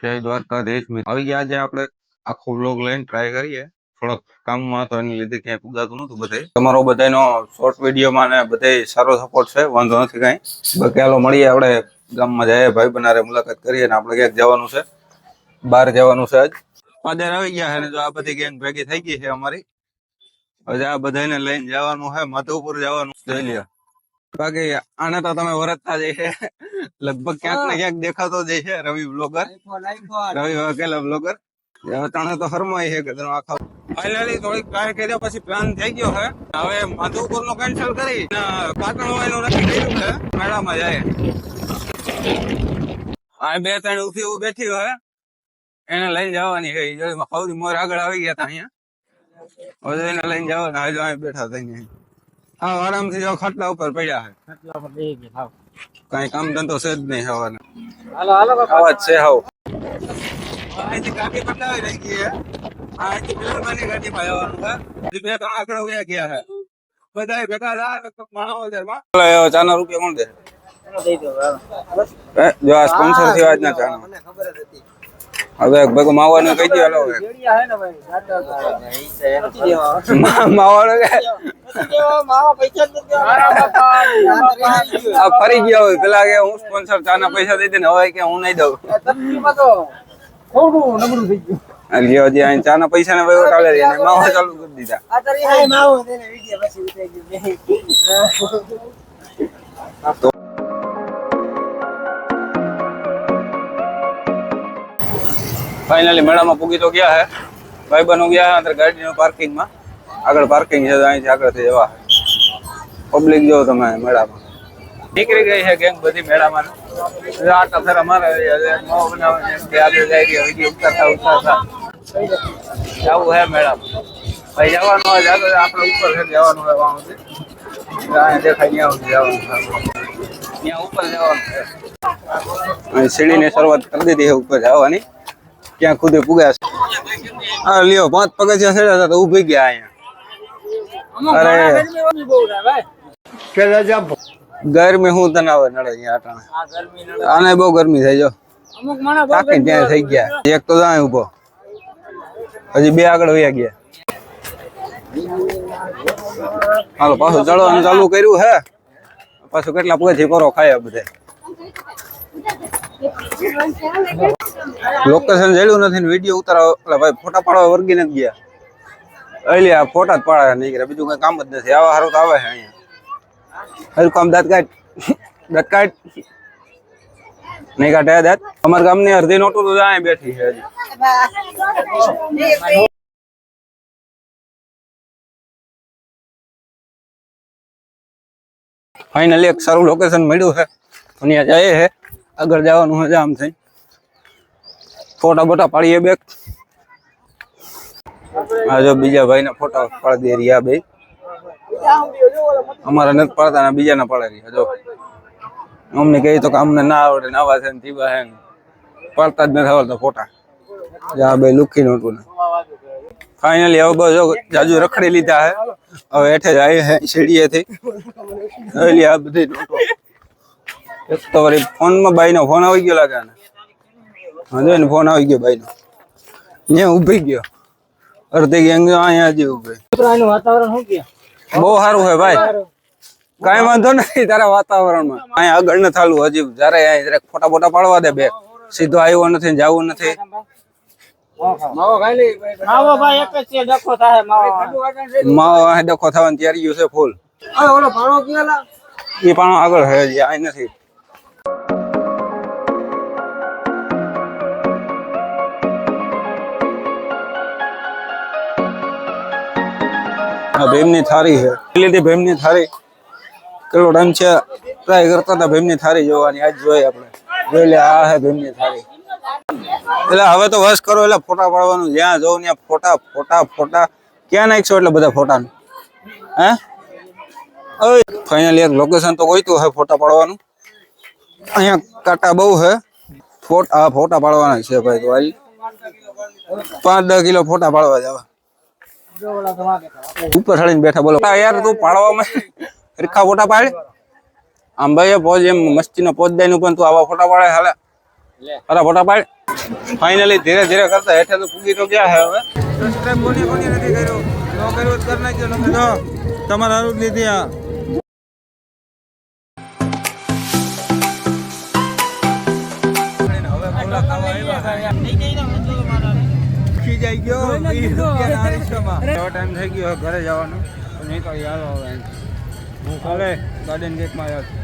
જય દ્વારકાધીશ મિત્રો. આવી ગયા આજે આપણે આખો વ્લોગ લઈને ટ્રાય કરીએ. થોડોક કામમાં તો એની લીધે ક્યાંય પુગાતું નતું બધે. તમારો બધાનો શોર્ટ વિડીયોમાં ને બધે સારો સપોર્ટ છે, વાંધો નથી કાંઈ. બાકી હાલો મળીએ, આપણે ગામમાં જઈએ, ભાઈ બનારે મુલાકાત કરીએ ને આપણે ક્યાંક જવાનું છે, બહાર જવાનું છે. આજ પાદર આવી ગયા છે ને જો આ બધી ગેંગ ભેગી થઈ ગઈ છે અમારી. હવે આ બધાને લઈને જવાનું છે, માધવપુર જવાનું જોઈ લ્યો. બાકી આને તો તમે વરતતા જ છે, લગભગ ક્યાંક ને ક્યાંક દેખાતો જ છે રવિ બ્લોગર, રવિ વાઘેલા બ્લોગર. તને તો ફરમાય છે કે તમે આખા ફાઇનલી થોડીક ટ્રાય કર્યા પછી પ્લાન થઈ ગયો છે. હવે માધવપુર નો કેન્સલ કરી પાટણ વાયનું નક્કી કર્યું છે, મેળામાં જાય. આ બે ત્રણ ઉભી બેઠી હોય એને લઈને જવાની છે. સૌથી મોર આગળ આવી ગયા હતા અહીંયા, હવે એને લઈને જવાના. હજુ અહીં બેઠા થઈને હા આરામથી જો ખાટલા ઉપર પડ્યા છે. કઈ કામ ધંધો છે જ નહીં હવાના. આવાજ છે હાવ. અહીંથી ગાડી બદલાવી રહી ગઈ છે. અહીંથી બેલમાની ગાડીમાં જવાનું છે. બે ત્રણ આગળ ગયા છે બધા ભેગા માણસમાં. ચાના રૂપિયા કોણ દે? જો આ સ્પોન્સર થી આજના ચાના હવે ભેગો માવાનું કહી દે. હાલો માવાનો ફરી ગયા હોય પેલા કે હું સ્પોન્સર ચાના પૈસા દઈ દે ને હવે કે હું નહીં દઉં. હજી અહીં ચાના પૈસા ને વહીવટ ચાલે છે, માવા ચાલુ કરી દીધા. ફાઇનલી મેળામાં પૂગી તો ગયા હે. ભાઈ બનો ગયા અંદર ગાડીનું પાર્કિંગમાં. આગળ પાર્કિંગ છે, અહીંથી આગળથી જવા. પબ્લિક જો તમે મેળામાં નીકળી ગઈ છે ગેંગ બધી મેળામાં. આટલા ફેરા મારે ઉતારતા જવું હે મેળામાં. ભાઈ જવાનું હોય આપણે ઉપર છે જવાનું હોય વાંધો દેખાય ત્યાં જવાનું, ત્યાં ઉપર જવાનું છે. સીડીની શરૂઆત કરી દીધી છે ઉપર જવાની. ક્યાં ખુદે પુગ્યા છે. હા લ્યો 5 પગથિયા ચડ્યા હતા તો ઉભી ગયા અહીંયા. અરે ગરમી હું તને આવે નડે અહીંયા અટાણે. આને બહુ ગરમી થઈ જો થાકી ત્યાં થઈ ગયા. એક તો ત્યાં ઉભો, હજી બે આગળ વયા ગયા. હાલો પાછું ચડવાનું ચાલુ કર્યું હે. પાછું કેટલા પગથિયા કરો ખાયા બધે. લોકેશન જડ્યું નથી ને વિડીયો ઉતારવા ભાઈ ફોટા પાડવા વર્ગી નથી ગયા. એટલે આ ફોટા જ પાડવા નીકળ્યા, બીજું કઈ કામ જ નથી. આવા સારું તો આવે છે અહીંયા. હજુ કામ દાંત કાઢ નહીં કાઢે દાંત. અમારા ગામની અડધી નોટો તો અહીંયા બેઠી છે હજી. ફાઇનલી એક સારું લોકેશન મળ્યું છે, ત્યાં જાય છે. આગળ જવાનું છે આમ થઈ ફોટા બોટા પાડીએ બે. હા જો બીજા ભાઈ ના ફોટા પાડી દે રહ્યા બે. અમારા નથી પાડતા ને બીજા ના પાડે રહ્યા. જો અમને કહી તો કે અમને ના આવડે નવા છે ને તીવા છે ને પાડતા જ નથી આવડતા ફોટા. જા બે લુખી નોટું ને ફાઇનલી હવે બસ જાજુ રખડી લીધા હે. હવે હેઠે જાય છે સીડીએથી. આ બધી નોટો એક તો વળી ફોનમાં બાઈ નો ફોન આવી ગયો લાગે ને. હા જો ને ફોન આવી ગયો બાઈ નો. અહીંયા ઉભી ગયો અડધી ગેંગ અહીંયા હજી ઉભી. વાતાવરણ શું કે બહુ સારું છે ભાઈ, કઈ વાંધો નથી તારા વાતાવરણમાં. અહીંયા આગળ ન થાલું હજી જયારે અહીં ફોટા બોટા પાડવા દે બે. સીધો આવ્યો નથી જવું નથી. માવો ડખો થવાની તૈયારી ગયું છે ફૂલ. એ પાણો આગળ છે હજી અહીં નથી. ભીમની થાળી છે લીધી. ભીમની થાળી કેટલો ટાઈમ છે ટ્રાય કરતા હતા ભીમની થાળી જોવાની. આજ જોઈએ આપણે. જોઈ લે આ હે ભીમની થાળી. એટલે હવે તો વસ કરો એટલે ફોટા પાડવાનું. જ્યાં જોઉં ત્યાં ફોટા ફોટા ફોટા. ક્યાં નાખશો એટલે બધા ફોટા હે. ફાઇનલી એક લોકેશન તો ગોઈતું હે ફોટા પાડવાનું. અહીંયા કાંટા બહુ હે. ફોટા પાડવાના છે ભાઈ. તો આવી 5-10 કિલો ફોટા પાડવા જવા. ઉપર ચડીને બેઠા બોલો યાર તું પાડવામાં હરખા ફોટા પાડે. આમ ભાઈ પોજ એમ મસ્તીનો પોજ દઈને પણ તું આવા ફોટા પાડે હાલે. અરે ફોટા પાડ. ફાઇનલી ધીરે ધીરે કરતા હેઠે તો પૂગી તો ગયા છે હવે. સબસ્ક્રાઇબ કોની નથી કર્યો, ન કર્યો તો કરી નાખજો. નમે તો તમારે હારું જ લીધી આ. હવે ખોલા ખાવા આવ્યા. ખીજાઈ ગયો 20 રૂપિયાના અરીસામાં. એવો ટાઈમ થઈ ગયો ઘરે જવાનો. નહીં તો યાર હવે હું કાલે ગાર્ડન ગેટમાં આવ્યો.